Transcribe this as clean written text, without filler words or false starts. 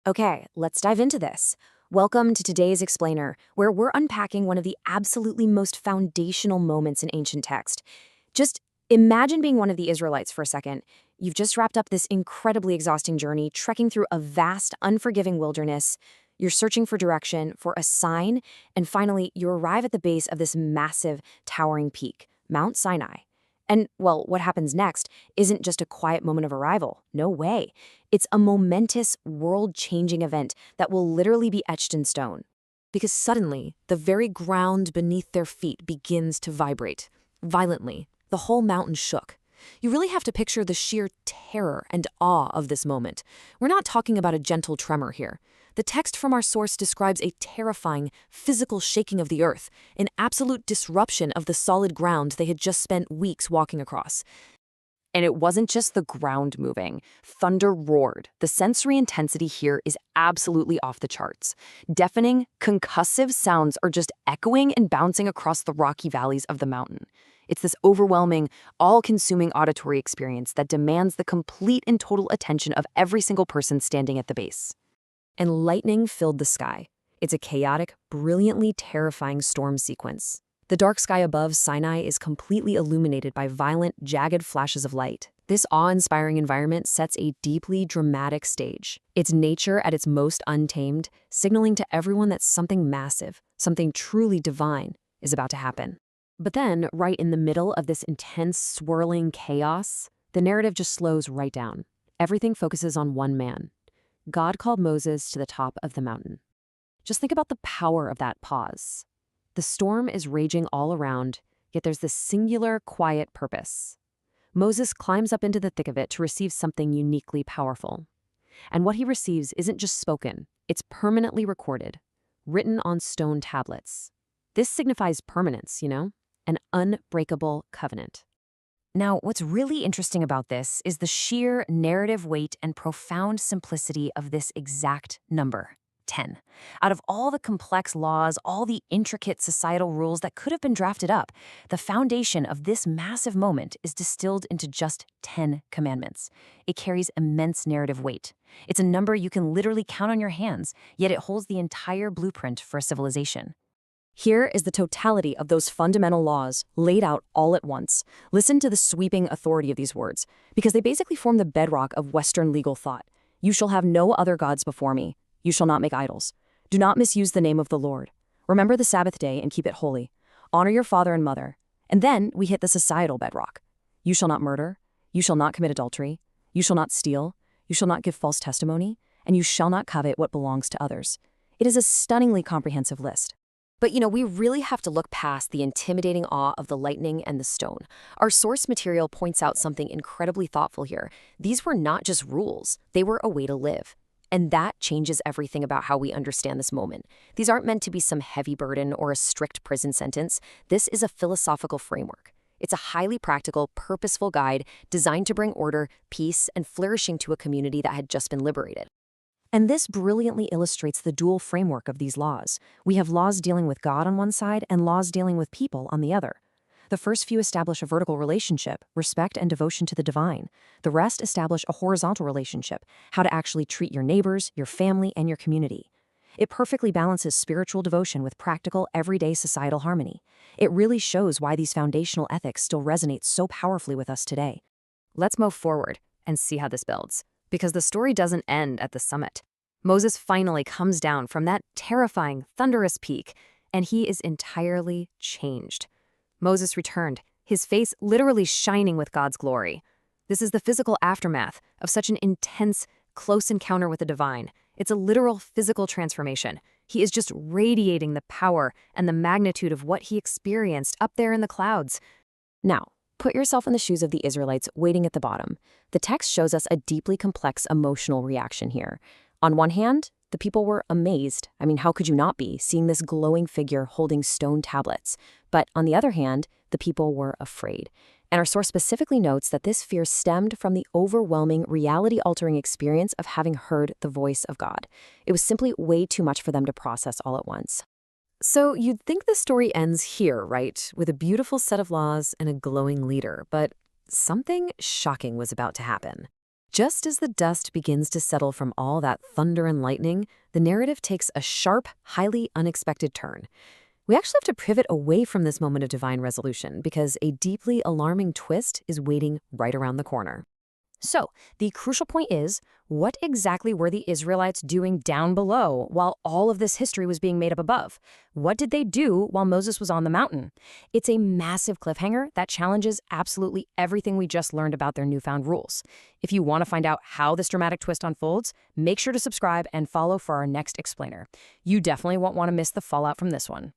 Okay, let's dive into this. Welcome to today's Explainer, where we're unpacking one of the absolutely most foundational moments in ancient text. Just imagine being one of the Israelites for a second. You've just wrapped up this incredibly exhausting journey, trekking through a vast, unforgiving wilderness. You're searching for direction, for a sign, and finally, you arrive at the base of this massive, towering peak, Mount Sinai. And, well, what happens next isn't just a quiet moment of arrival. No way. It's a momentous, world-changing event that will literally be etched in stone. Because suddenly, the very ground beneath their feet begins to vibrate. Violently, the whole mountain shook. You really have to picture the sheer terror and awe of this moment. We're not talking about a gentle tremor here. The text from our source describes a terrifying, physical shaking of the earth, an absolute disruption of the solid ground they had just spent weeks walking across. And it wasn't just the ground moving. Thunder roared. The sensory intensity here is absolutely off the charts. Deafening, concussive sounds are just echoing and bouncing across the rocky valleys of the mountain. It's this overwhelming, all-consuming auditory experience that demands the complete and total attention of every single person standing at the base. And lightning filled the sky. It's a chaotic, brilliantly terrifying storm sequence. The dark sky above Sinai is completely illuminated by violent, jagged flashes of light. This awe-inspiring environment sets a deeply dramatic stage. It's nature at its most untamed, signaling to everyone that something massive, something truly divine, is about to happen. But then, right in the middle of this intense, swirling chaos, the narrative just slows right down. Everything focuses on one man. God called Moses to the top of the mountain. Just think about the power of that pause. The storm is raging all around, yet there's this singular, quiet purpose. Moses climbs up into the thick of it to receive something uniquely powerful. And what he receives isn't just spoken, it's permanently recorded, written on stone tablets. This signifies permanence, an unbreakable covenant. Now, what's really interesting about this is the sheer narrative weight and profound simplicity of this exact number. 10. Out of all the complex laws, all the intricate societal rules that could have been drafted up, the foundation of this massive moment is distilled into just 10 commandments. It carries immense narrative weight. It's a number you can literally count on your hands, yet it holds the entire blueprint for a civilization. Here is the totality of those fundamental laws laid out all at once. Listen to the sweeping authority of these words, because they basically form the bedrock of Western legal thought. You shall have no other gods before me. You shall not make idols. Do not misuse the name of the Lord. Remember the Sabbath day and keep it holy. Honor your father and mother. And then we hit the societal bedrock. You shall not murder. You shall not commit adultery. You shall not steal. You shall not give false testimony. And you shall not covet what belongs to others. It is a stunningly comprehensive list. But we really have to look past the intimidating awe of the lightning and the stone. Our source material points out something incredibly thoughtful here. These were not just rules, they were a way to live. And that changes everything about how we understand this moment. These aren't meant to be some heavy burden or a strict prison sentence. This is a philosophical framework. It's a highly practical, purposeful guide designed to bring order, peace, and flourishing to a community that had just been liberated. And this brilliantly illustrates the dual framework of these laws. We have laws dealing with God on one side and laws dealing with people on the other. The first few establish a vertical relationship, respect and devotion to the divine. The rest establish a horizontal relationship, how to actually treat your neighbors, your family, and your community. It perfectly balances spiritual devotion with practical, everyday societal harmony. It really shows why these foundational ethics still resonate so powerfully with us today. Let's move forward and see how this builds, because the story doesn't end at the summit. Moses finally comes down from that terrifying, thunderous peak, and he is entirely changed. Moses returned, his face literally shining with God's glory. This is the physical aftermath of such an intense, close encounter with the divine. It's a literal physical transformation. He is just radiating the power and the magnitude of what he experienced up there in the clouds. Now, put yourself in the shoes of the Israelites waiting at the bottom. The text shows us a deeply complex emotional reaction here. On one hand, the people were amazed. How could you not be, seeing this glowing figure holding stone tablets? But on the other hand, the people were afraid. And our source specifically notes that this fear stemmed from the overwhelming, reality-altering experience of having heard the voice of God. It was simply way too much for them to process all at once. So you'd think the story ends here, right? With a beautiful set of laws and a glowing leader. But something shocking was about to happen. Just as the dust begins to settle from all that thunder and lightning, the narrative takes a sharp, highly unexpected turn. We actually have to pivot away from this moment of divine resolution because a deeply alarming twist is waiting right around the corner. So, the crucial point is, what exactly were the Israelites doing down below while all of this history was being made up above? What did they do while Moses was on the mountain? It's a massive cliffhanger that challenges absolutely everything we just learned about their newfound rules. If you want to find out how this dramatic twist unfolds, make sure to subscribe and follow for our next explainer. You definitely won't want to miss the fallout from this one.